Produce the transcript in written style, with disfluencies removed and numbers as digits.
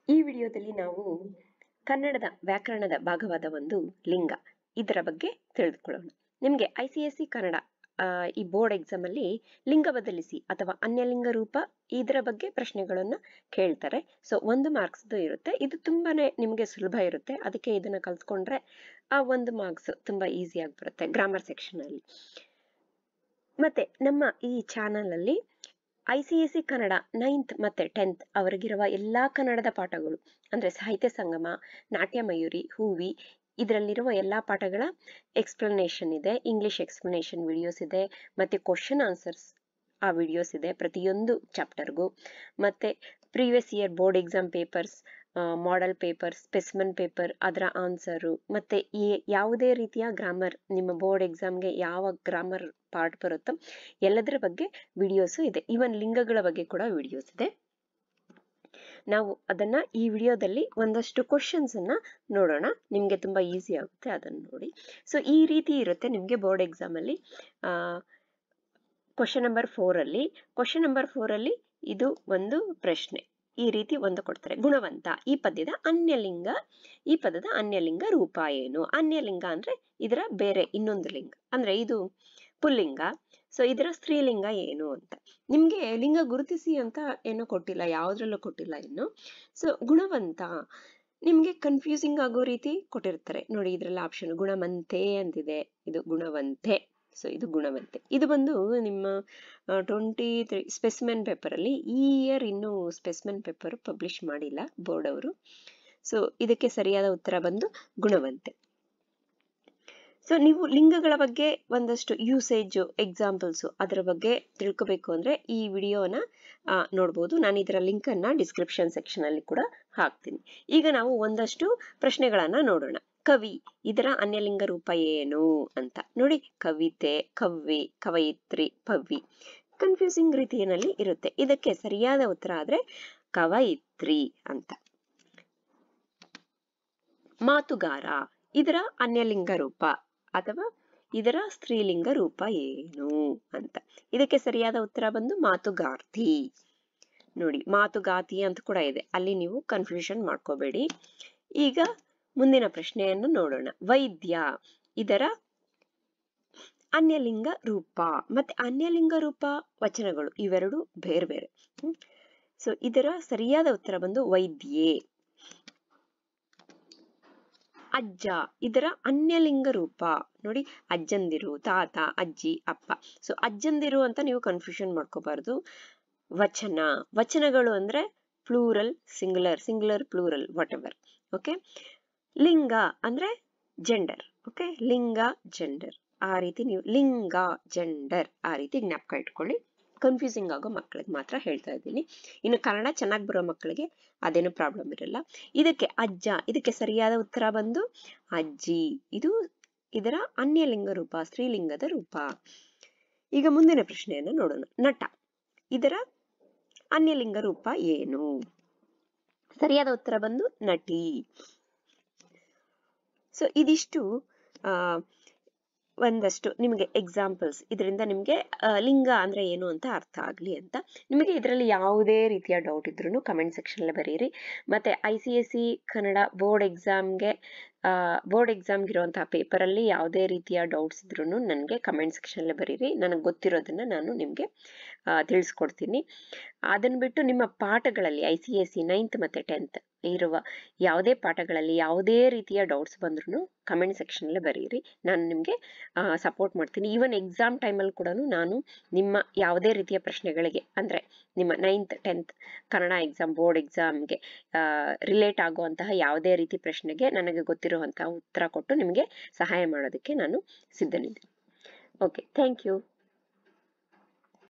ಈ ವಿಡಿಯೋದಲ್ಲಿ ನಾವು ಕನ್ನಡದ ವ್ಯಾಕರಣದ ಭಾಗವಾದ ಒಂದು ಲಿಂಗ ಇದರ ಬಗ್ಗೆ ತಿಳಿದುಕೊಳ್ಳೋಣ. ನಿಮಗೆ ICSE ಕನ್ನಡ ಈ ಬೋರ್ಡ್ ಎಕ್ಸಾಮ್ ಅಲ್ಲಿ ಲಿಂಗ ಬದಲಿಸಿ ಅಥವಾ ಅನ್ಯಲಿಂಗ ರೂಪ ಇದರ ಬಗ್ಗೆ ಪ್ರಶ್ನೆಗಳನ್ನ ಕೇಳ್ತಾರೆ. ಸೊ 1 ಮಾರ್ಕ್ಸ್ ಇರುತ್ತೆ. ಇದು ತುಂಬಾನೇ ನಿಮಗೆ ಸುಲಭ ಇರುತ್ತೆ. ಅದಕ್ಕೆ ಇದನ್ನ ಕಲ್ತ್ಕೊಂಡ್ರೆ ಆ 1 ಮಾರ್ಕ್ಸ್ ತುಂಬಾ ಈಸಿ ಆಗಿ ಬರುತ್ತೆ ಗ್ರಾಮರ್ ಸೆಕ್ಷನ್ ಅಲ್ಲಿ. ಮತ್ತೆ ನಮ್ಮ ಈ ಚಾನೆಲ್ ಅಲ್ಲಿ ICSE ಕನ್ನಡ 9th ಮತ್ತೆ 10th ಅವರಿಗಿರುವ ಎಲ್ಲಾ ಕನ್ನಡದ ಪಾಠಗಳು ಅಂದ್ರೆ ಸಾಹಿತ್ಯ ಸಂಗಮ, ನಾಟ್ಯ ಮಯೂರಿ, ಹೂವಿ ಇದರಲ್ಲಿರುವ ಎಲ್ಲಾ ಪಾಠಗಳ ಎಕ್ಸ್ಪ್ಲನೇಷನ್ ಇದೆ. ಇಂಗ್ಲಿಷ್ ಎಕ್ಸ್ಪ್ಲನೇಷನ್ ವಿಡಿಯೋಸ್ ಇದೆ, ಮತ್ತೆ ಕ್ವಶನ್ ಆನ್ಸರ್ಸ್ ಆ ವಿಡಿಯೋಸ್ ಇದೆ ಪ್ರತಿಯೊಂದು ಚಾಪ್ಟರ್ಗೂ. ಮತ್ತೆ previous year board exam papers, model paper, specimen paper ಅದರ ಆನ್ಸರು, ಮತ್ತೆ ಯಾವುದೇ ರೀತಿಯ ಗ್ರಾಮರ್ ನಿಮ್ಮ ಬೋರ್ಡ್ ಎಕ್ಸಾಮ್ಗೆ ಯಾವ ಗ್ರಾಮರ್ ಪಾರ್ಟ್ ಬರುತ್ತೋ ಎಲ್ಲದರ ಬಗ್ಗೆ ವಿಡಿಯೋಸ್ ಇದೆ. ಈವನ್ ಲಿಂಗಗಳ ಬಗ್ಗೆ ಕೂಡ ವಿಡಿಯೋಸ್ ಇದೆ. ನಾವು ಅದನ್ನ ಈ ವಿಡಿಯೋದಲ್ಲಿ ಒಂದಷ್ಟು ಕ್ವಶನ್ಸ್ ಅನ್ನ ನೋಡೋಣ. ನಿಮ್ಗೆ ತುಂಬಾ ಈಸಿ ಆಗುತ್ತೆ ಅದನ್ನ ನೋಡಿ. ಸೊ ಈ ರೀತಿ ಇರುತ್ತೆ ನಿಮ್ಗೆ ಬೋರ್ಡ್ ಎಕ್ಸಾಮ್ ಅಲ್ಲಿ ಕ್ವಶನ್ ನಂಬರ್ 4 ಅಲ್ಲಿ ಇದು ಒಂದು ಪ್ರಶ್ನೆ ಈ ರೀತಿ ಒಂದು ಕೊಡ್ತಾರೆ. ಗುಣವಂತ ಈ ಪದದ ಅನ್ಯಲಿಂಗ ರೂಪ ಏನು? ಅನ್ಯಲಿಂಗ ಅಂದ್ರೆ ಇದರ ಬೇರೆ ಇನ್ನೊಂದು ಲಿಂಗ, ಅಂದ್ರೆ ಇದು ಪುಲ್ಲಿಂಗ. ಸೊ ಇದರ ಸ್ತ್ರೀಲಿಂಗ ಏನು ಅಂತ ನಿಮ್ಗೆ ಲಿಂಗ ಗುರುತಿಸಿ ಅಂತ ಏನೋ ಕೊಟ್ಟಿಲ್ಲ, ಯಾವ್ದ್ರಲ್ಲೂ ಕೊಟ್ಟಿಲ್ಲ ಇನ್ನು. ಸೊ ಗುಣವಂತ ನಿಮ್ಗೆ ಕನ್ಫ್ಯೂಸಿಂಗ್ ಆಗೋ ರೀತಿ ಕೊಟ್ಟಿರ್ತಾರೆ ನೋಡಿ. ಇದ್ರಲ್ಲಿ ಆಪ್ಷನ್ ಗುಣವಂತೆ ಅಂತಿದೆ, ಇದು ಗುಣವಂತೆ. ಸೊ ಇದು ಗುಣವಂತೆ. ಇದು ಬಂದು ನಿಮ್ಮ 23 ಸ್ಪೆಸಿಮೆನ್ ಪೇಪರ್ ಅಲ್ಲಿ ಈ ಇಯರ್ ಇನ್ನು ಸ್ಪೆಸಿಮೆನ್ ಪೇಪರ್ ಪಬ್ಲಿಷ್ ಮಾಡಿಲ್ಲ ಬೋರ್ಡ್ ಅವರು. ಸೊ ಇದಕ್ಕೆ ಸರಿಯಾದ ಉತ್ತರ ಬಂದು ಗುಣವಂತೆ. ಸೊ ನೀವು ಲಿಂಗಗಳ ಬಗ್ಗೆ ಒಂದಷ್ಟು ಯೂಸೇಜ್ ಎಕ್ಸಾಂಪಲ್ಸ್ ಅದರ ಬಗ್ಗೆ ತಿಳ್ಕೋಬೇಕು ಅಂದ್ರೆ ಈ ವಿಡಿಯೋನ ನೋಡ್ಬೋದು. ನಾನು ಇದರ ಲಿಂಕ್ ಅನ್ನ ಡಿಸ್ಕ್ರಿಪ್ಷನ್ ಸೆಕ್ಷನ್ ಅಲ್ಲಿ ಕೂಡ ಹಾಕ್ತೀನಿ. ಈಗ ನಾವು ಒಂದಷ್ಟು ಪ್ರಶ್ನೆಗಳನ್ನ ನೋಡೋಣ. ಕವಿ ಇದರ ಅನ್ಯಲಿಂಗ ರೂಪ ಏನು ಅಂತ ನೋಡಿ. ಕವಿತೆ, ಕವ್ವಿ, ಕವಯಿತ್ರಿ, ಪವ್ವಿ ಕನ್ಫ್ಯೂಸಿಂಗ್ ರೀತಿಯಲ್ಲಿ ಇರುತ್ತೆ. ಇದಕ್ಕೆ ಸರಿಯಾದ ಉತ್ತರ ಆದ್ರೆ ಕವಯಿತ್ರಿ ಅಂತ. ಮಾತುಗಾರ ಇದರ ಅನ್ಯಲಿಂಗ ರೂಪ ಅಥವಾ ಇದರ ಸ್ತ್ರೀಲಿಂಗ ರೂಪ ಏನು ಅಂತ. ಇದಕ್ಕೆ ಸರಿಯಾದ ಉತ್ತರ ಬಂದು ಮಾತುಗಾರ್ತಿ. ನೋಡಿ ಮಾತುಗಾತಿ ಅಂತ ಕೂಡ ಇದೆ, ಅಲ್ಲಿ ನೀವು ಕನ್ಫ್ಯೂಷನ್ ಮಾಡ್ಕೋಬೇಡಿ. ಈಗ ಮುಂದಿನ ಪ್ರಶ್ನೆಯನ್ನು ನೋಡೋಣ. ವೈದ್ಯ ಇದರ ಅನ್ಯಲಿಂಗ ರೂಪ ಮತ್ತೆ ಅನ್ಯಲಿಂಗ ರೂಪ ವಚನಗಳು ಇವೆರಡು ಬೇರೆ ಬೇರೆ. ಸೊ ಇದರ ಸರಿಯಾದ ಉತ್ತರ ಬಂದು ವೈದ್ಯೆ. ಅಜ್ಜ ಇದರ ಅನ್ಯಲಿಂಗ ರೂಪ ನೋಡಿ. ಅಜ್ಜಂದಿರು, ತಾತ, ಅಜ್ಜಿ, ಅಪ್ಪ. ಸೊ ಅಜ್ಜಂದಿರು ಅಂತ ನೀವು ಕನ್ಫ್ಯೂಷನ್ ಮಾಡ್ಕೋಬಾರ್ದು. ವಚನಗಳು ಅಂದ್ರೆ plural, singular plural what ever. Okay. ಲಿಂಗ ಅಂದ್ರೆ ಜೆಂಡರ್. ಓಕೆ, ಲಿಂಗ ಜೆಂಡರ್ ಆ ರೀತಿ ನೀವು ಲಿಂಗ ಜೆಂಡರ್ ಆ ರೀತಿ ಜ್ಞಾಪಕ ಇಟ್ಕೊಳ್ಳಿ. ಕನ್ಫ್ಯೂಸಿಂಗ್ ಆಗೋ ಮಕ್ಕಳಿಗೆ ಮಾತ್ರ ಹೇಳ್ತಾ ಇದ್ದೀನಿ. ಇನ್ನು ಕನ್ನಡ ಚೆನ್ನಾಗಿ ಬರೋ ಮಕ್ಕಳಿಗೆ ಅದೇನು ಪ್ರಾಬ್ಲಮ್ ಇರಲ್ಲ. ಇದಕ್ಕೆ ಅಜ್ಜ ಇದಕ್ಕೆ ಸರಿಯಾದ ಉತ್ತರ ಬಂದು ಅಜ್ಜಿ. ಇದು ಇದರ ಅನ್ಯಲಿಂಗ ರೂಪ, ಸ್ತ್ರೀಲಿಂಗದ ರೂಪ. ಈಗ ಮುಂದಿನ ಪ್ರಶ್ನೆಯನ್ನು ನೋಡೋಣ. ನಟ ಇದರ ಅನ್ಯಲಿಂಗ ರೂಪ ಏನು? ಸರಿಯಾದ ಉತ್ತರ ಬಂದು ನಟಿ. ಸೊ ಇದಿಷ್ಟು ಒಂದಷ್ಟು ನಿಮಗೆ ಎಕ್ಸಾಂಪಲ್ಸ್, ಇದರಿಂದ ನಿಮಗೆ ಲಿಂಗ ಅಂದ್ರೆ ಏನು ಅಂತ ಅರ್ಥ ಆಗ್ಲಿ ಅಂತ. ನಿಮಗೆ ಇದರಲ್ಲಿ ಯಾವುದೇ ರೀತಿಯ ಡೌಟ್ ಇದ್ರೂ ಕಮೆಂಟ್ ಸೆಕ್ಷನ್ ಅಲ್ಲಿ ಬರೀರಿ. ಮತ್ತೆ ICSE ಕನ್ನಡ ಬೋರ್ಡ್ ಎಕ್ಸಾಮ್ಗೆ ಇರುವಂತಹ ಪೇಪರ್ ಅಲ್ಲಿ ಯಾವುದೇ ರೀತಿಯ ಡೌಟ್ಸ್ ಇದ್ರೂ ನನಗೆ ಕಮೆಂಟ್ ಸೆಕ್ಷನ್ ಅಲ್ಲಿ ಬರೀರಿ. ನನಗೆ ಗೊತ್ತಿರೋದನ್ನ ನಾನು ನಿಮ್ಗೆ ತಿಳಿಸ್ಕೊಡ್ತೀನಿ. ಅದನ್ನ ಬಿಟ್ಟು ನಿಮ್ಮ ಪಾಠಗಳಲ್ಲಿ ICSE 9th ಮತ್ತೆ 10th ಇರುವ ಯಾವುದೇ ಪಾಠಗಳಲ್ಲಿ ಯಾವುದೇ ರೀತಿಯ ಡೌಟ್ಸ್ ಬಂದ್ರು ಕಮೆಂಟ್ ಸೆಕ್ಷನ್ ಅಲ್ಲಿ ಬರೀರಿ. ನಾನು ನಿಮ್ಗೆ ಸಪೋರ್ಟ್ ಮಾಡ್ತೀನಿ. ಈವನ್ ಎಕ್ಸಾಮ್ ಟೈಮಲ್ಲಿ ಕೂಡ ನಾನು ನಿಮ್ಮ ಯಾವುದೇ ರೀತಿಯ ಪ್ರಶ್ನೆಗಳಿಗೆ ಅಂದ್ರೆ ನಿಮ್ಮ 9th 10th Kannada exam board ಎಕ್ಸಾಮ್ಗೆ ರಿಲೇಟ್ ಆಗುವಂತಹ ಯಾವುದೇ ರೀತಿ ಪ್ರಶ್ನೆಗೆ ನನಗೆ ಗೊತ್ತಿರುವಂತಹ ಉತ್ತರ ಕೊಟ್ಟು ನಿಮಗೆ ಸಹಾಯ ಮಾಡೋದಕ್ಕೆ ನಾನು ಸಿದ್ಧನಿದ್ದೀನಿ. Okay, thank you.